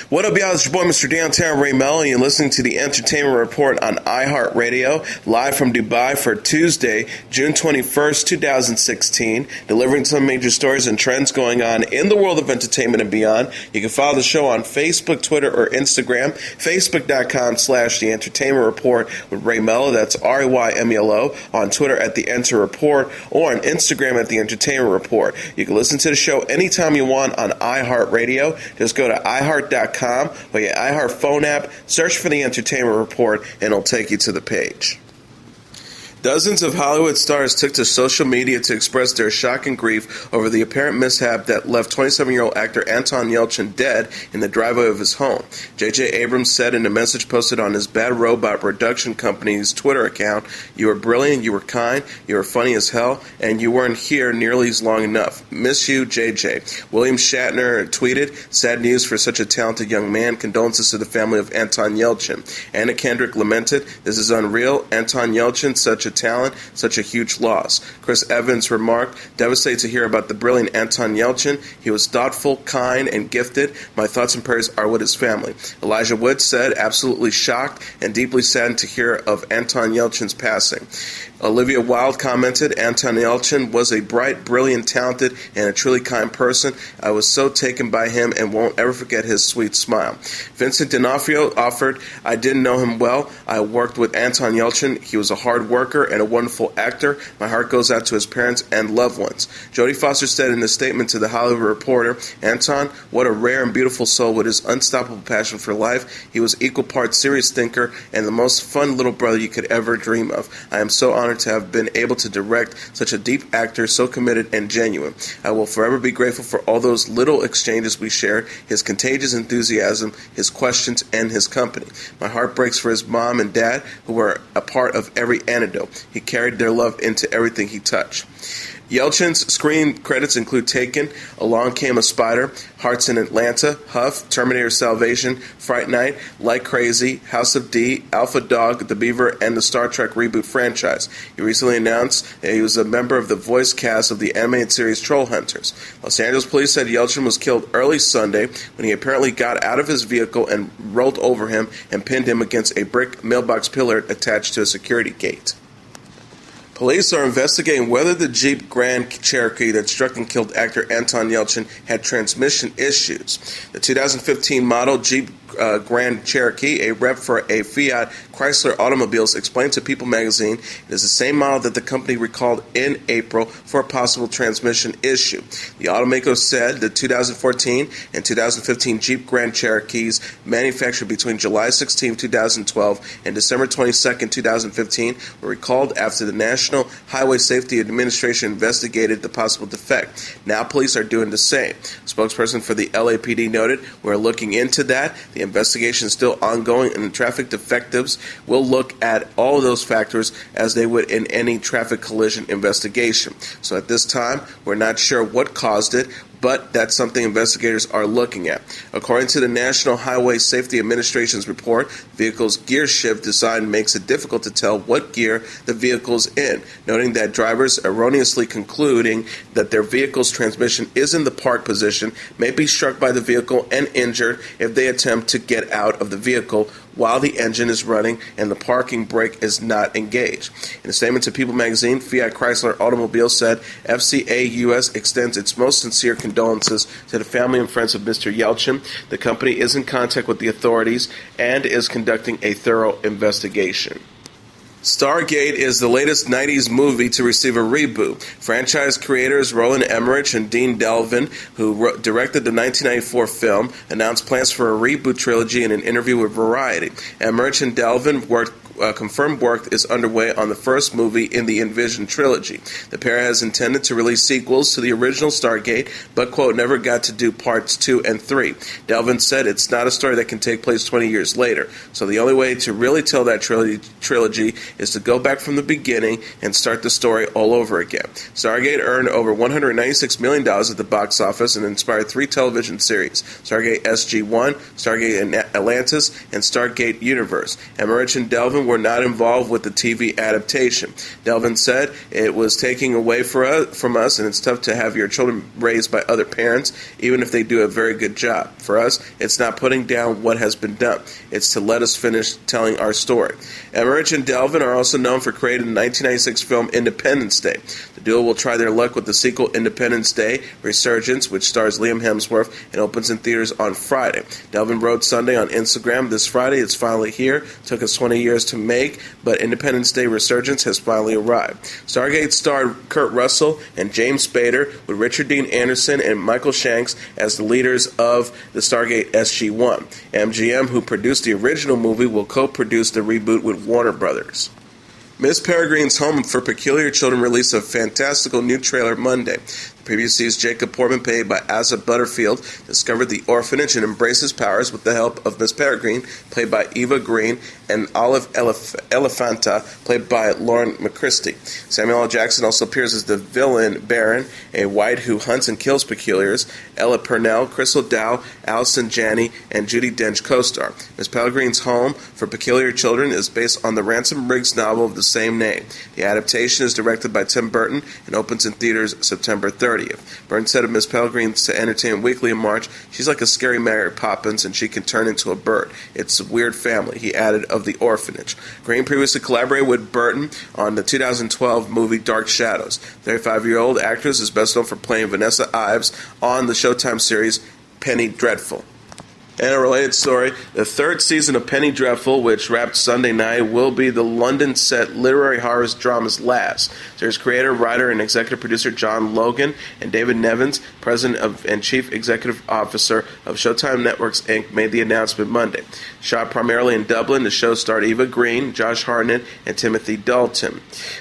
What up, y'all? It's your boy, Mr. Downtown Ray Melo, and you're listening to the Entertainment Report on iHeartRadio, live from Dubai for Tuesday, June 21st, 2016, delivering some major stories and trends going on in the world of entertainment and beyond. You can follow the show on Facebook, Twitter, or Instagram, facebook.com/The Entertainment Report with Ray Melo, that's RAYMELO, on Twitter at The Enter Report, or on Instagram at The Entertainment Report. You can listen to the show anytime you want on iHeartRadio. Just go to iHeart.com or your iHeart phone app, search for The Entertainment Report, and it'll take you to the page. Dozens of Hollywood stars took to social media to express their shock and grief over the apparent mishap that left 27-year-old actor Anton Yelchin dead in the driveway of his home. J.J. Abrams said in a message posted on his Bad Robot production company's Twitter account, "You were brilliant, you were kind, you were funny as hell, and you weren't here nearly as long enough. Miss you, J.J." William Shatner tweeted, "Sad news for such a talented young man. Condolences to the family of Anton Yelchin." Anna Kendrick lamented, "This is unreal. Anton Yelchin, such a talent, such a huge loss." Chris Evans remarked, "Devastated to hear about the brilliant Anton Yelchin. He was thoughtful, kind, and gifted. My thoughts and prayers are with his family." Elijah Wood said, "Absolutely shocked and deeply saddened to hear of Anton Yelchin's passing." Olivia Wilde commented, "Anton Yelchin was a bright, brilliant, talented, and a truly kind person. I was so taken by him and won't ever forget his sweet smile." Vincent D'Onofrio offered, "I didn't know him well. I worked with Anton Yelchin. He was a hard worker and a wonderful actor. My heart goes out to his parents and loved ones." Jodie Foster said in a statement to The Hollywood Reporter, "Anton, what a rare and beautiful soul with his unstoppable passion for life. He was equal parts serious thinker and the most fun little brother you could ever dream of. I am so honored to have been able to direct such a deep actor, so committed and genuine. I will forever be grateful for all those little exchanges we shared, his contagious enthusiasm, his questions, and his company. My heart breaks for his mom and dad, who were a part of every anecdote. He carried their love into everything he touched." Yelchin's screen credits include Taken, Along Came a Spider, Hearts in Atlanta, Huff, Terminator Salvation, Fright Night, Like Crazy, House of D, Alpha Dog, The Beaver, and the Star Trek reboot franchise. He recently announced that he was a member of the voice cast of the animated series Troll Hunters. Los Angeles police said Yelchin was killed early Sunday when he apparently got out of his vehicle and rolled over him and pinned him against a brick mailbox pillar attached to a security gate. Police are investigating whether the Jeep Grand Cherokee that struck and killed actor Anton Yelchin had transmission issues. The 2015 model Jeep Grand Cherokee, a rep for a Fiat Chrysler Automobiles, explained to People magazine it is the same model that the company recalled in April for a possible transmission issue. The automaker said the 2014 and 2015 Jeep Grand Cherokees manufactured between July 16, 2012 and December 22, 2015 were recalled after the National Highway Safety Administration investigated the possible defect. Now police are doing the same. A spokesperson for the LAPD noted, "We're looking into that. The investigation is still ongoing, and the traffic detectives will look at all of those factors as they would in any traffic collision investigation. So at this time, we're not sure what caused it, but that's something investigators are looking at." According to the National Highway Safety Administration's report, the vehicle's gear shift design makes it difficult to tell what gear the vehicle's in, noting that drivers erroneously concluding that their vehicle's transmission is in the park position may be struck by the vehicle and injured if they attempt to get out of the vehicle while the engine is running and the parking brake is not engaged. In a statement to People magazine, Fiat Chrysler Automobiles said FCA US extends its most sincere condolences to the family and friends of Mr. Yelchin. The company is in contact with the authorities and is conducting a thorough investigation. Stargate is the latest 90s movie to receive a reboot. Franchise creators Roland Emmerich and Dean Delvin, who directed the 1994 film, announced plans for a reboot trilogy in an interview with Variety. Emmerich and Delvin confirmed work is underway on the first movie in the Envision trilogy. The pair has intended to release sequels to the original Stargate, but, quote, never got to do parts 2 and 3. Delvin said it's not a story that can take place 20 years later, so the only way to really tell that trilogy is to go back from the beginning and start the story all over again. Stargate earned over $196 million at the box office and inspired 3 television series, Stargate SG-1, Stargate Atlantis, and Stargate Universe. Emmerich and Delvin were not involved with the TV adaptation. Delvin said, "It was taking away from us, and it's tough to have your children raised by other parents, even if they do a very good job. For us, it's not putting down what has been done. It's to let us finish telling our story." Emmerich and Delvin are also known for creating the 1996 film Independence Day. The duo will try their luck with the sequel Independence Day Resurgence, which stars Liam Hemsworth and opens in theaters on Friday. Delvin wrote Sunday on Instagram, "This Friday, it's finally here. Took us 20 years to make, but Independence Day Resurgence has finally arrived." Stargate starred Kurt Russell and James Spader, with Richard Dean Anderson and Michael Shanks as the leaders of the Stargate SG-1. MGM, who produced the original movie, will co-produce the reboot with Warner Brothers. Miss Peregrine's Home for Peculiar Children released a fantastical new trailer Monday. The preview sees Jacob Portman, played by Asa Butterfield, discover the orphanage and embrace his powers with the help of Miss Peregrine, played by Eva Green, and Olive Elephanta, played by Lauren McChristie. Samuel L. Jackson also appears as the villain Baron, a white who hunts and kills peculiars. Ella Purnell, Crystal Dow, Allison Janney, and Judi Dench co-star. Miss Peregrine's Home for Peculiar Children is based on the Ransom Briggs novel of the same name. The adaptation is directed by Tim Burton and opens in theaters September 30th. Burton said of Miss Peregrine to Entertainment Weekly in March, "She's like a scary Mary Poppins, and she can turn into a bird. It's a weird family," he added of the orphanage. Green previously collaborated with Burton on the 2012 movie Dark Shadows. 35-year-old actress is best known for playing Vanessa Ives on the Showtime series Penny Dreadful. And a related story, the third season of Penny Dreadful, which wrapped Sunday night, will be the London-set literary horror drama's last. Series creator, writer, and executive producer John Logan and David Nevins, president and chief executive officer of Showtime Networks, Inc., made the announcement Monday. Shot primarily in Dublin, the show starred Eva Green, Josh Hartnett, and Timothy Dalton.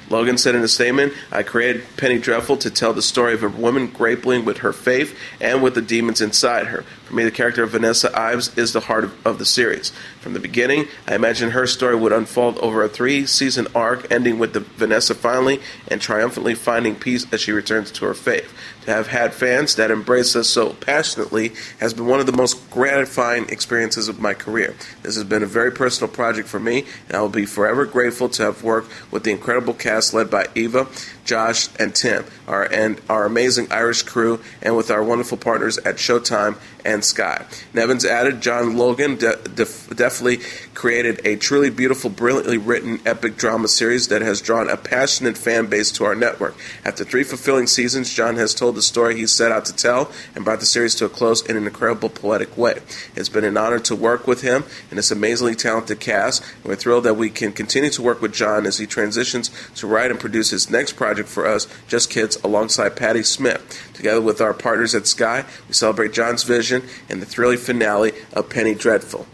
Logan said in a statement, "I created Penny Dreadful to tell the story of a woman grappling with her faith and with the demons inside her. For me, the character of Vanessa Ives is the heart of the series. From the beginning, I imagined her story would unfold over a 3-season arc, ending with Vanessa finally and triumphantly finding peace as she returns to her faith. To have had fans that embrace us so passionately has been one of the most gratifying experiences of my career. This has been a very personal project for me, and I will be forever grateful to have worked with the incredible cast led by Eva, Josh, and Tim, our amazing Irish crew, and with our wonderful partners at Showtime and Sky." Nevins added, "John Logan definitely created a truly beautiful, brilliantly written, epic drama series that has drawn a passionate fan base to our network. After 3 fulfilling seasons, John has told the story he set out to tell and brought the series to a close in an incredible, poetic way. It's been an honor to work with him and this amazingly talented cast, and we're thrilled that we can continue to work with John as he transitions to write and produce his next project for us, Just Kids, alongside Patti Smith. Together with our partners at Sky, we celebrate John's vision and the thrilling finale of Penny Dreadful."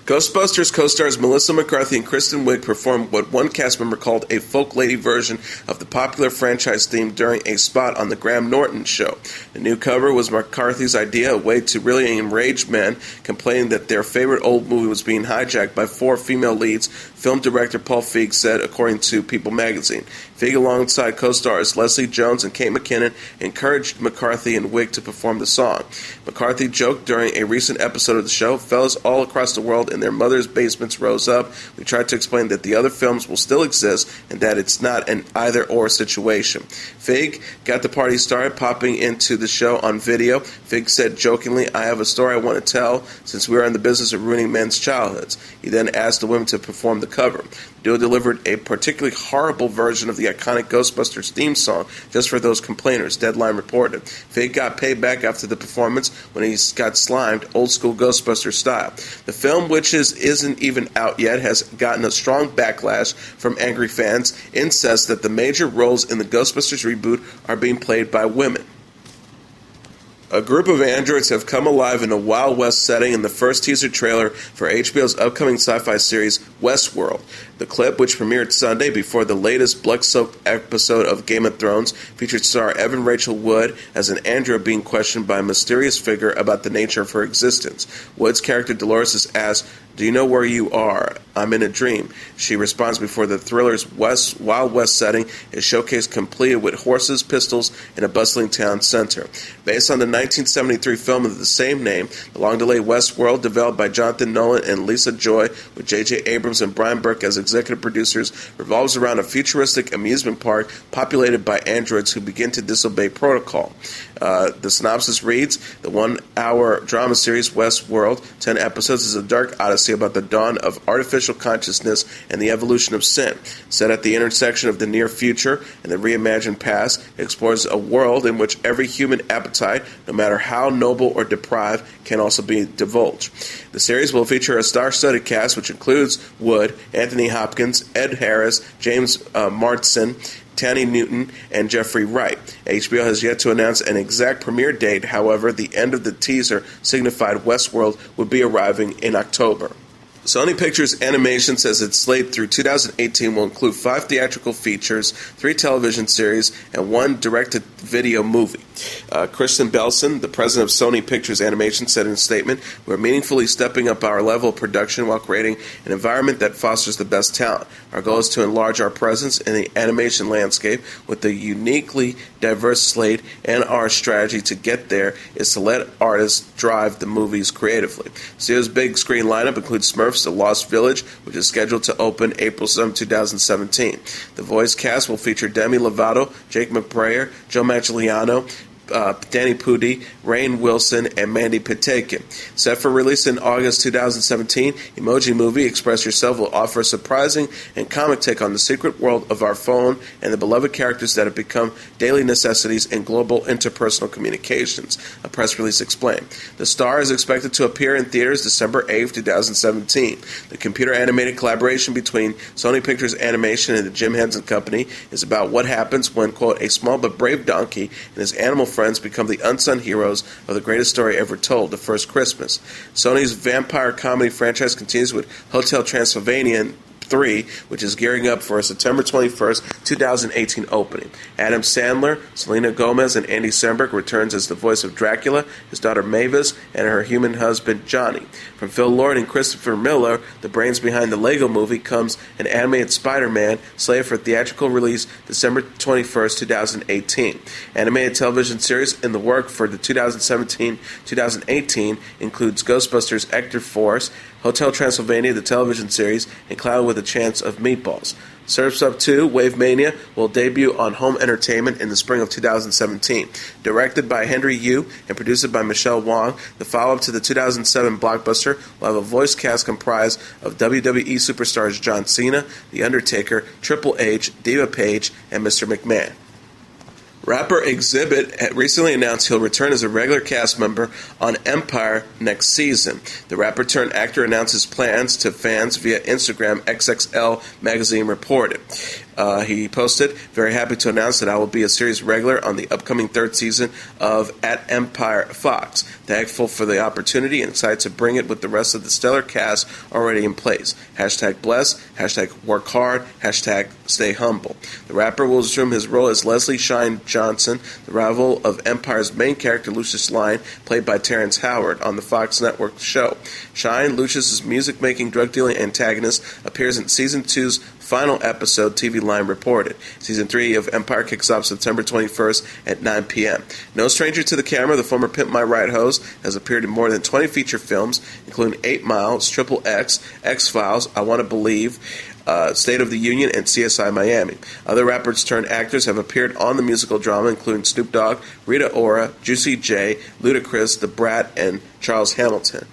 Ghostbusters co-stars Melissa McCarthy and Kristin Wiig performed what one cast member called a folk lady version of the popular franchise theme during a spot on the Graham Norton show. The new cover was McCarthy's idea, a way to really enrage men complaining that their favorite old movie was being hijacked by 4 female leads, film director Paul Feig said, according to People magazine. Feig, alongside co-stars Leslie Jones and Kate McKinnon, encouraged McCarthy and Wiig to perform the song. McCarthy joked during a recent episode of the show, "Fellas all across the world in their mother's basements rose up. We tried to explain that the other films will still exist and that it's not an either-or situation." Feig got the party started, popping into the show on video. Feig said jokingly, "I have a story I want to tell since we are in the business of ruining men's childhoods." He then asked the women to perform the cover. The duo delivered a particularly horrible version of the iconic Ghostbusters theme song just for those complainers, Deadline reported. Feig got paid back after the performance when he got slimed, old-school Ghostbusters style. The film, which isn't even out yet, has gotten a strong backlash from angry fans. Insists that the major roles in the Ghostbusters reboot are being played by women. A group of androids have come alive in a Wild West setting in the first teaser trailer for HBO's upcoming sci-fi series, Westworld. The clip, which premiered Sunday before the latest blood-soaked episode of Game of Thrones, featured star Evan Rachel Wood as an android being questioned by a mysterious figure about the nature of her existence. Wood's character Dolores is asked, "Do you know where you are? I'm in a dream." She responds before the thriller's Wild West setting is showcased completed with horses, pistols, and a bustling town center. Based on the 1973 film of the same name, the long-delayed Westworld, developed by Jonathan Nolan and Lisa Joy, with J.J. Abrams and Brian Burke as executive producers, revolves around a futuristic amusement park populated by androids who begin to disobey protocol. The synopsis reads, the one-hour drama series Westworld, 10 episodes, is a dark odyssey about the dawn of artificial consciousness and the evolution of sin. Set at the intersection of the near future and the reimagined past, it explores a world in which every human appetite, no matter how noble or deprived, can also be divulged. The series will feature a star-studded cast which includes Wood, Anthony Hopkins, Ed Harris, James Marsden, Tanny Newton, and Jeffrey Wright. HBO has yet to announce an exact premiere date. However, the end of the teaser signified Westworld would be arriving in October. Sony Pictures Animation says its slate through 2018 will include 5 theatrical features, 3 television series, and 1 direct-to-video movie. Kristen Belson, the president of Sony Pictures Animation, said in a statement, "We're meaningfully stepping up our level of production while creating an environment that fosters the best talent. Our goal is to enlarge our presence in the animation landscape with a uniquely diverse slate, and our strategy to get there is to let artists drive the movies creatively." The studio's big screen lineup includes Smurfs: The Lost Village, which is scheduled to open April 7, 2017. The voice cast will feature Demi Lovato, Jake McBrayer, Joe Manganiello, Danny Pudi, Rainn Wilson, and Mandy Patinkin. Set for release in August 2017, Emoji Movie Express Yourself will offer a surprising and comic take on the secret world of our phone and the beloved characters that have become daily necessities in global interpersonal communications, a press release explained. The star is expected to appear in theaters December 8, 2017. The computer-animated collaboration between Sony Pictures Animation and the Jim Henson Company is about what happens when, quote, a small but brave donkey and his animal friends become the unsung heroes of the greatest story ever told, The First Christmas. Sony's vampire comedy franchise continues with Hotel Transylvania 3, which is gearing up for a September 21st, 2018 opening. Adam Sandler, Selena Gomez, and Andy Samberg returns as the voice of Dracula, his daughter Mavis, and her human husband Johnny. From Phil Lord and Christopher Miller, the brains behind the Lego Movie, comes an animated Spider-Man slated for theatrical release December 21st, 2018. Animated television series in the work for the 2017-2018 includes Ghostbusters Ector Force, Hotel Transylvania, the television series, and Cloud with a Chance of Meatballs. Surf's Up 2, Wave Mania, will debut on home entertainment in the spring of 2017. Directed by Henry Yu and produced by Michelle Wong, the follow-up to the 2007 blockbuster will have a voice cast comprised of WWE superstars John Cena, The Undertaker, Triple H, Diva Page, and Mr. McMahon. Rapper Xzibit recently announced he'll return as a regular cast member on Empire next season. The rapper-turned-actor announced his plans to fans via Instagram, XXL Magazine reported. He posted, "Very happy to announce that I will be a series regular on the upcoming 3rd season of At Empire Fox. Thankful for the opportunity and excited to bring it with the rest of the stellar cast already in place. Hashtag bless, hashtag work hard, hashtag stay humble." The rapper will assume his role as Leslie Shine Johnson, the rival of Empire's main character Lucius Lyon, played by Terrence Howard, on the Fox Network show. Shine, Lucius's music-making, drug-dealing antagonist, appears in Season 2's final episode, TV Line reported. Season 3 of Empire kicks off September 21st at 9 p.m. No stranger to the camera, the former Pimp My Ride host has appeared in more than 20 feature films, including 8 Miles, Triple X, X-Files, I Want to Believe, State of the Union, and CSI Miami. Other rappers turned actors have appeared on the musical drama, including Snoop Dogg, Rita Ora, Juicy J, Ludacris, The Brat, and Charles Hamilton.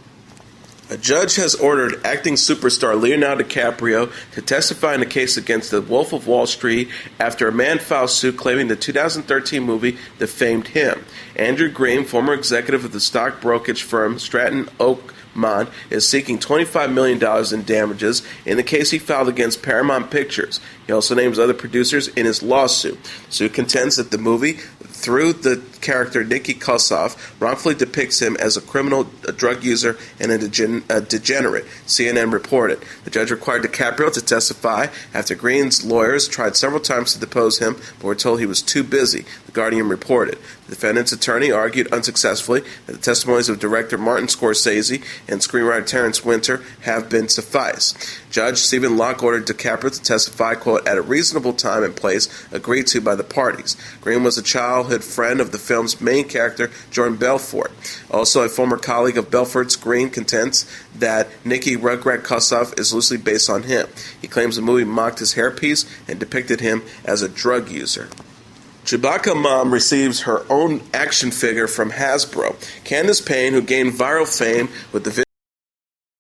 A judge has ordered acting superstar Leonardo DiCaprio to testify in a case against the Wolf of Wall Street after a man filed suit claiming the 2013 movie defamed him. Andrew Green, former executive of the stock brokerage firm Stratton Oakmont, is seeking $25 million in damages in the case he filed against Paramount Pictures. He also names other producers in his lawsuit. The suit contends that the movie, through the character Nikki Kossoff, wrongfully depicts him as a criminal, a drug user, and a degenerate, CNN reported. The judge required DiCaprio to testify after Green's lawyers tried several times to depose him, but were told he was too busy, The Guardian reported. The defendant's attorney argued unsuccessfully that the testimonies of director Martin Scorsese and screenwriter Terrence Winter have been suffice. Judge Stephen Locke ordered DiCaprio to testify, quote, at a reasonable time and place agreed to by the parties. Green was a childhood friend of the film's main character, Jordan Belfort. Also, a former colleague of Belfort's, Green, contends that Nicky Rugrat Kossoff is loosely based on him. He claims the movie mocked his hairpiece and depicted him as a drug user. Chewbacca Mom receives her own action figure from Hasbro. Candace Payne, who gained viral fame with the